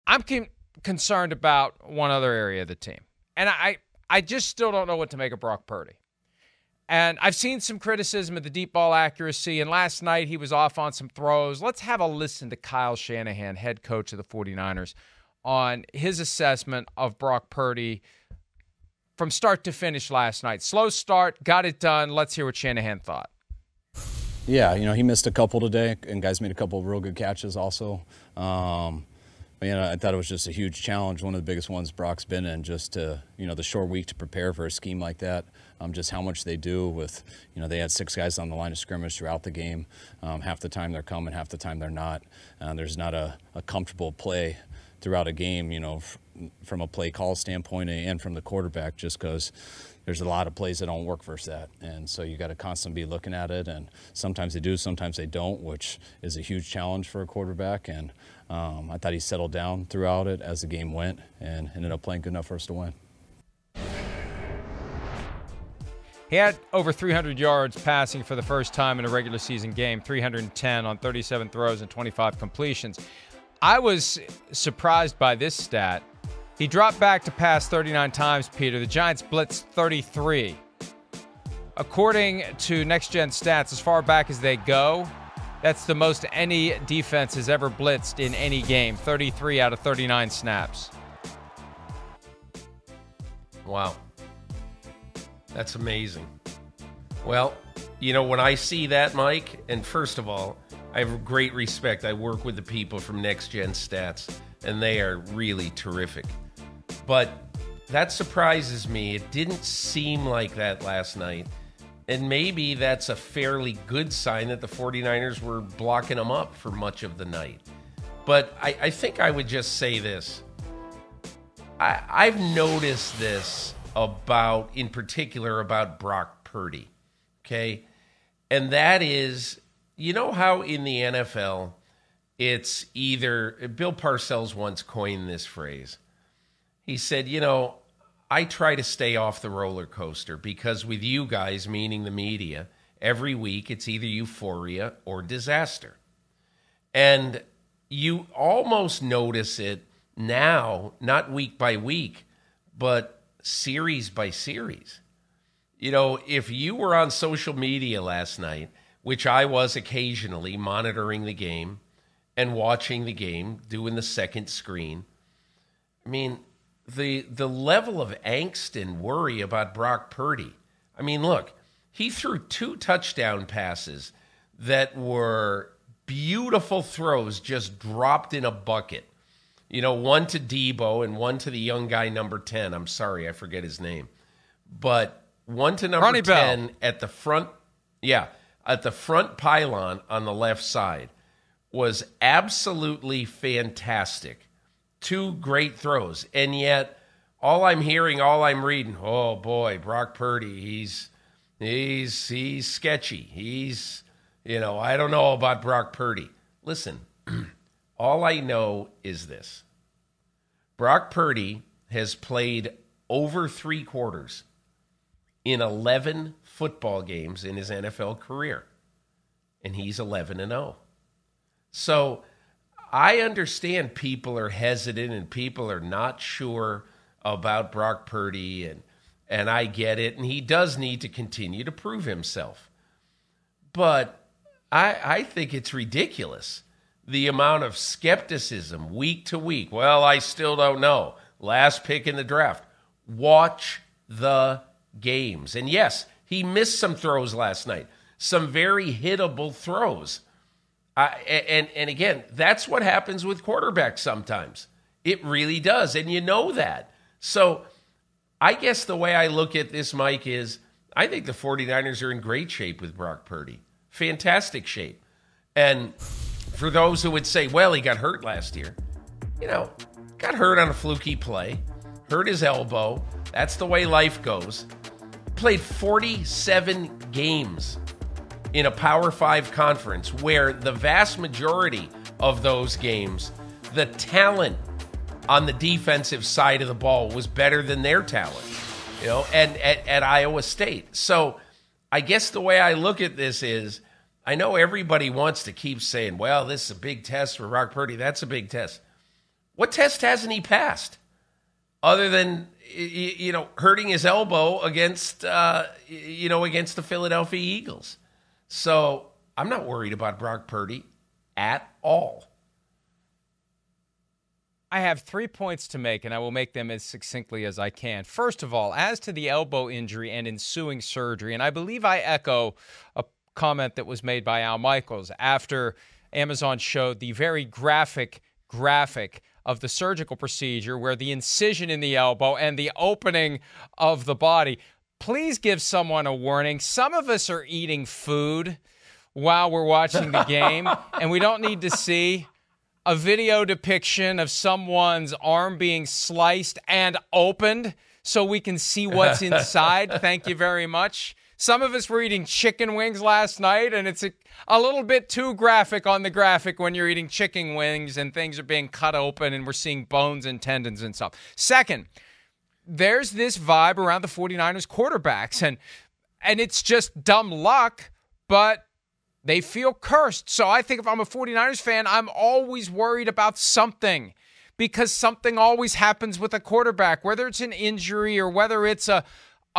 I'm concerned about one other area of the team. And I just still don't know what to make of Brock Purdy. And I've seen some criticism of the deep ball accuracy, and last night he was off on some throws. Let's have a listen to Kyle Shanahan, head coach of the 49ers, on his assessment of Brock Purdy from start to finish last night. Slow start, got it done. Let's hear what Shanahan thought. Yeah, he missed a couple today, and guys made a couple of real good catches also. But, I thought it was just a huge challenge, one of the biggest ones Brock's been in, just to, the short week to prepare for a scheme like that, just how much they do with, they had 6 guys on the line of scrimmage throughout the game. Half the time they're coming, half the time they're not. There's not a comfortable play throughout a game, from a play call standpoint and from the quarterback, just because there's a lot of plays that don't work versus that. And so you got to constantly be looking at it, and sometimes they do, sometimes they don't, which is a huge challenge for a quarterback. And I thought he settled down throughout it as the game went and ended up playing good enough for us to win. He had over 300 yards passing for the first time in a regular season game, 310 on 37 throws and 25 completions. I was surprised by this stat. He dropped back to pass 39 times, Peter. The Giants blitzed 33. According to Next Gen Stats, as far back as they go, that's the most any defense has ever blitzed in any game, 33 out of 39 snaps. Wow. That's amazing. Well, when I see that, Mike, and first of all, I have great respect. I work with the people from Next Gen Stats, and they are really terrific. But that surprises me. It didn't seem like that last night. And maybe that's a fairly good sign that the 49ers were blocking them up for much of the night. But I think I would just say this. I've noticed this in particular about Brock Purdy, okay? And that is, how in the NFL, it's either, Bill Parcells once coined this phrase. He said, I try to stay off the roller coaster because with you guys, meaning the media, every week it's either euphoria or disaster. And you almost notice it now, not week by week, but series by series. If you were on social media last night, which I was occasionally monitoring the game and watching the game, doing the second screen, the level of angst and worry about Brock Purdy. Look, he threw 2 touchdown passes that were beautiful throws just dropped in a bucket. One to Debo and one to the young guy, number 10. I'm sorry, I forget his name. But one to number Ronnie 10 Bell. at the front, at the front pylon on the left side was absolutely fantastic. 2 great throws. And yet, all I'm hearing, all I'm reading, oh boy, Brock Purdy, he's sketchy. I don't know about Brock Purdy. Listen, all I know is this. Brock Purdy has played over 3 quarters in 11 football games in his NFL career. And he's 11-0. So I understand people are hesitant and people are not sure about Brock Purdy, and I get it, and he does need to continue to prove himself. But I think it's ridiculous, the amount of skepticism week to week. Well, I still don't know. Last pick in the draft. Watch the games. And yes, he missed some throws last night, some very hittable throws. And again, that's what happens with quarterbacks sometimes. It really does, and you know that. So I guess the way I look at this, Mike, is I think the 49ers are in great shape with Brock Purdy. Fantastic shape. And for those who would say, well, he got hurt last year, got hurt on a fluky play, hurt his elbow. That's the way life goes. Played 47 games in a Power 5 conference where the vast majority of those games, the talent on the defensive side of the ball was better than their talent, and at Iowa State. So I guess the way I look at this is, I know everybody wants to keep saying, well, this is a big test for Brock Purdy. That's a big test. What test hasn't he passed? Other than, hurting his elbow against, against the Philadelphia Eagles. So I'm not worried about Brock Purdy at all. I have 3 points to make, and I will make them as succinctly as I can. First of all, as to the elbow injury and ensuing surgery, and I believe I echo a comment that was made by Al Michaels after Amazon showed the very graphic of the surgical procedure where the incision in the elbow and the opening of the body. Please give someone a warning. Some of us are eating food while we're watching the game, and we don't need to see a video depiction of someone's arm being sliced and opened so we can see what's inside. Thank you very much. Some of us were eating chicken wings last night, and it's a little bit too graphic on the graphic when you're eating chicken wings and things are being cut open and we're seeing bones and tendons and stuff. Second, there's this vibe around the 49ers quarterbacks, and it's just dumb luck, but they feel cursed. So I think if I'm a 49ers fan, I'm always worried about something because something always happens with a quarterback, whether it's an injury or whether it's a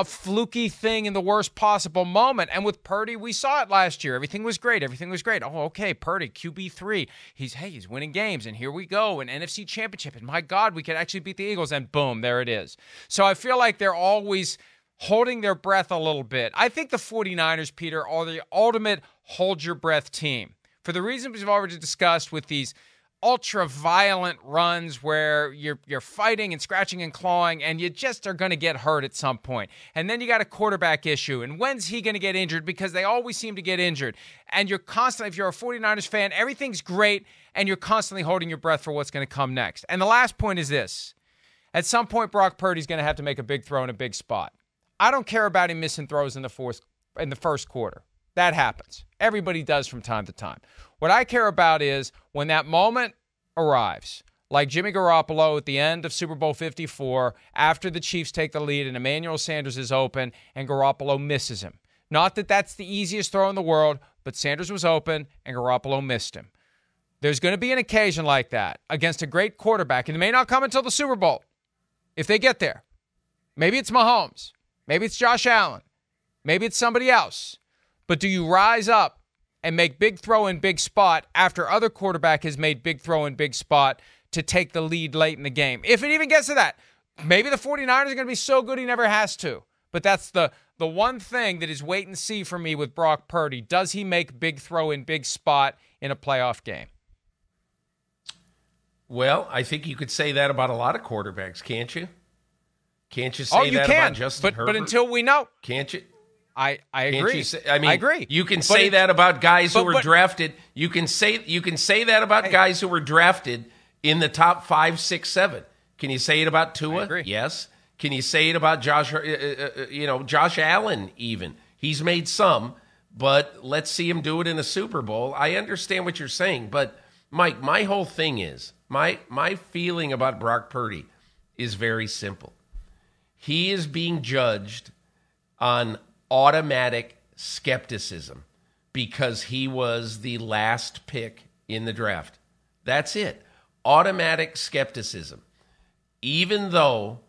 fluky thing in the worst possible moment. And with Purdy, we saw it last year. Everything was great. Oh, okay, Purdy, QB3. He's winning games, and here we go, an NFC championship. And my God, we could actually beat the Eagles, and boom, there it is. So I feel like they're always holding their breath a little bit. I think the 49ers, Peter, are the ultimate hold-your-breath team. For the reasons we've already discussed with these ultra-violent runs where you're fighting and scratching and clawing, and you just are going to get hurt at some point. And then you got a quarterback issue, and when's he going to get injured? Because they always seem to get injured. And you're constantly, if you're a 49ers fan, everything's great, and you're constantly holding your breath for what's going to come next. And the last point is this. At some point, Brock Purdy's going to have to make a big throw in a big spot. I don't care about him missing throws in the first quarter. That happens. Everybody does from time to time. What I care about is when that moment arrives, like Jimmy Garoppolo at the end of Super Bowl 54, after the Chiefs take the lead and Emmanuel Sanders is open and Garoppolo misses him. Not that that's the easiest throw in the world, but Sanders was open and Garoppolo missed him. There's going to be an occasion like that against a great quarterback, and it may not come until the Super Bowl if they get there. Maybe it's Mahomes. Maybe it's Josh Allen. Maybe it's somebody else. But do you rise up and make big throw in big spot after other quarterback has made big throw in big spot to take the lead late in the game? If it even gets to that, maybe the 49ers are going to be so good he never has to. But that's the one thing that is wait and see for me with Brock Purdy. Does he make big throw in big spot in a playoff game? Well, I think you could say that about a lot of quarterbacks, can't you? Can't you say that about Justin Herbert? But until we know. Can't you? I agree. I agree. You can say that about guys who were drafted. You can say that about guys who were drafted in the top 5, 6, 7. Can you say it about Tua? Yes. Can you say it about Josh Allen even? He's made some, but let's see him do it in a Super Bowl. I understand what you're saying, but Mike, my whole thing is, my feeling about Brock Purdy is very simple. He is being judged on automatic skepticism because he was the last pick in the draft. That's it. Automatic skepticism. Even though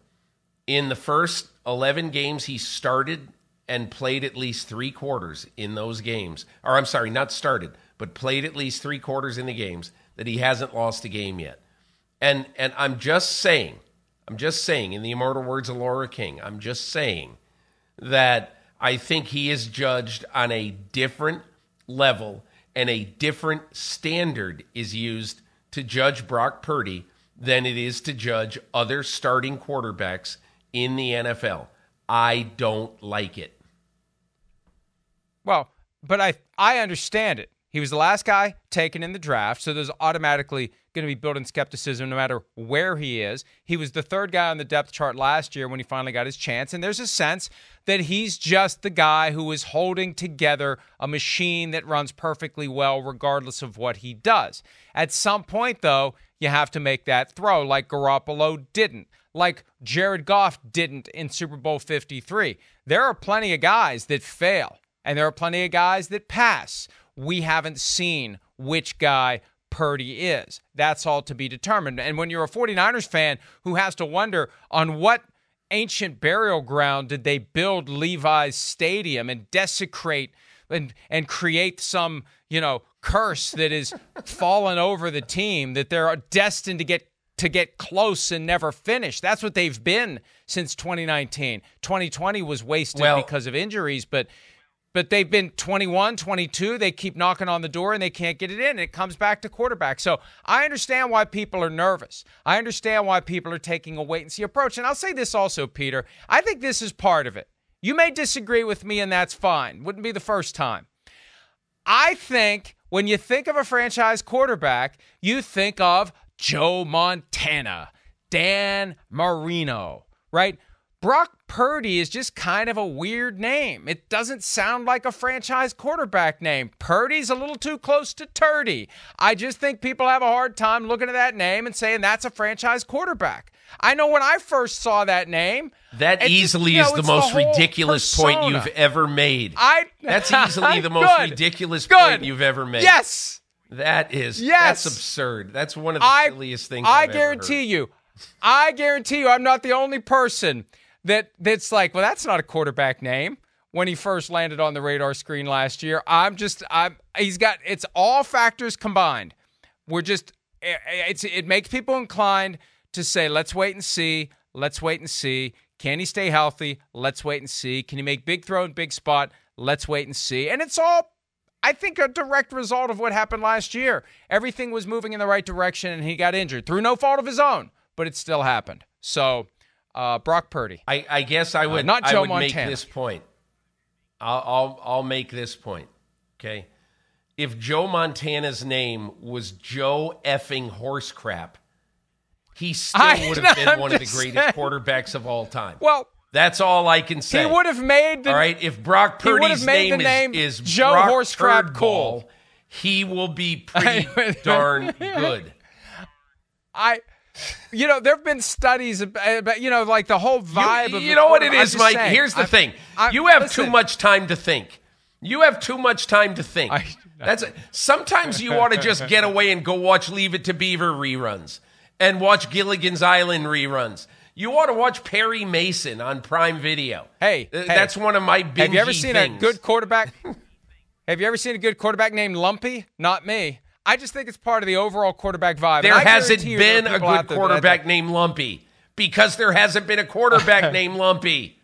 in the first 11 games he started and played at least 3 quarters in those games, or I'm sorry, not started, but played at least 3 quarters in the games, that he hasn't lost a game yet. And I'm just saying, in the immortal words of Laura King, I'm just saying that I think he is judged on a different level and a different standard is used to judge Brock Purdy than it is to judge other starting quarterbacks in the NFL. I don't like it. Well, but I understand it. He was the last guy taken in the draft, so there's automatically going to be built-in skepticism no matter where he is. He was the 3rd guy on the depth chart last year when he finally got his chance, and there's a sense that he's just the guy who is holding together a machine that runs perfectly well regardless of what he does. At some point, though, you have to make that throw like Garoppolo didn't, like Jared Goff didn't in Super Bowl 53. There are plenty of guys that fail, and there are plenty of guys that pass. We haven't seen which guy Purdy is. That's all to be determined. And when you're a 49ers fan who has to wonder on what ancient burial ground did they build Levi's Stadium and desecrate and create some, curse that is fallen over the team, that they're destined to get close and never finish. That's what they've been since 2019. 2020 was wasted because of injuries, but they've been 21, 22. They keep knocking on the door and they can't get it in. It comes back to quarterback. So I understand why people are nervous. I understand why people are taking a wait-and-see approach. And I'll say this also, Peter. I think this is part of it. You may disagree with me, and that's fine. Wouldn't be the first time. I think when you think of a franchise quarterback, you think of Joe Montana, Dan Marino, right? Brock Purdy is just kind of a weird name. It doesn't sound like a franchise quarterback name. Purdy's a little too close to Turdy. I just think people have a hard time looking at that name and saying that's a franchise quarterback. I know when I first saw that name. That easily is the most ridiculous point you've ever made. That's easily the most ridiculous point you've ever made. Yes. That's absurd. That's one of the silliest things I've ever heard. I guarantee you I'm not the only person that's like, well, that's not a quarterback name. When he first landed on the radar screen last year, it's all factors combined. It makes people inclined to say, let's wait and see. Let's wait and see. Can he stay healthy? Let's wait and see. Can he make big throw in big spot? Let's wait and see. And it's all, I think, a direct result of what happened last year. Everything was moving in the right direction, and he got injured through no fault of his own, but it still happened. So, Brock Purdy. I guess I would not Joe make Montana. this point. I'll make this point. Okay, if Joe Montana's name was Joe effing horse crap, he still would have been one of the greatest quarterbacks of all time. Well, that's all I can say. He would have made all right. If Brock Purdy's name is Joe Brock Horse Crap Cool, he will be pretty darn good. There have been studies about, like the whole vibe of. You know what it is, Mike? Here's the thing. You have too much time to think. Sometimes you ought to just get away and go watch Leave It to Beaver reruns and watch Gilligan's Island reruns. You ought to watch Perry Mason on Prime Video. Hey, that's one of my bingey things. Have you ever seen a good quarterback? Have you ever seen a good quarterback named Lumpy? Not me. I just think it's part of the overall quarterback vibe. There hasn't been a good quarterback named Lumpy because there hasn't been a quarterback named Lumpy.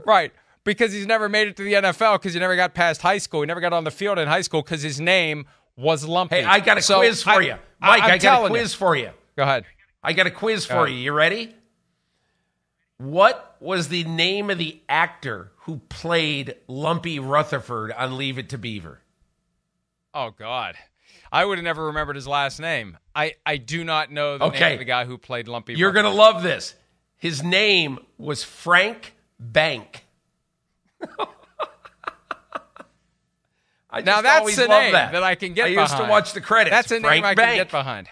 Right. Because he's never made it to the NFL because he never got past high school. He never got on the field in high school because his name was Lumpy. Hey, I got a quiz for you. Mike, I got a quiz for you. Go ahead. I got a quiz for you. You ready? What was the name of the actor who played Lumpy Rutherford on Leave It to Beaver? Oh, God. I would have never remembered his last name. I do not know the name of the guy who played Lumpy You're going to love this. His name was Frank Bank. Now that's a name that I can get behind. I used to watch the credits. That's a Frank name I Bank. can get behind.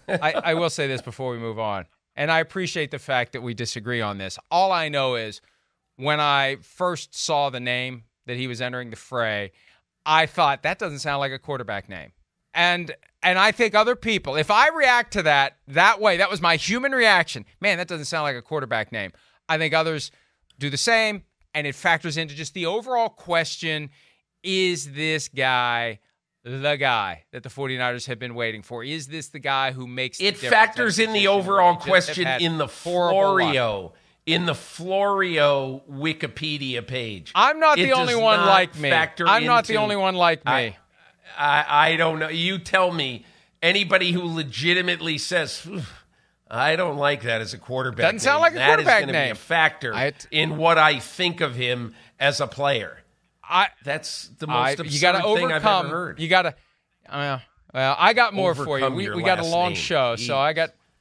I will say this before we move on, and I appreciate the fact that we disagree on this. All I know is when I first saw the name that he was entering the fray, I thought that doesn't sound like a quarterback name. And I think other people, if I react to that way, that was my human reaction. Man, that doesn't sound like a quarterback name. I think others do the same, and it factors into just the overall question, is this guy the guy that the 49ers have been waiting for? Is this the guy who makes it factors in the overall question in the Florio Wikipedia page? I'm not the only one like me. I'm not the only one like me. I don't know. You tell me. Anybody who legitimately says, I don't like that as a quarterback doesn't sound like a quarterback name. That is going to be a factor in what I think of him as a player. That's the most absurd thing I've ever heard. You got to. Well, I got more for you. We got a long show, so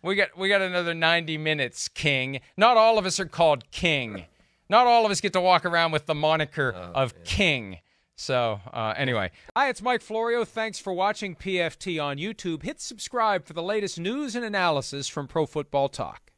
we got another 90 minutes, King. Not all of us are called King. Not all of us get to walk around with the moniker of King. So anyway, hi, it's Mike Florio. Thanks for watching PFT on YouTube. Hit subscribe for the latest news and analysis from Pro Football Talk.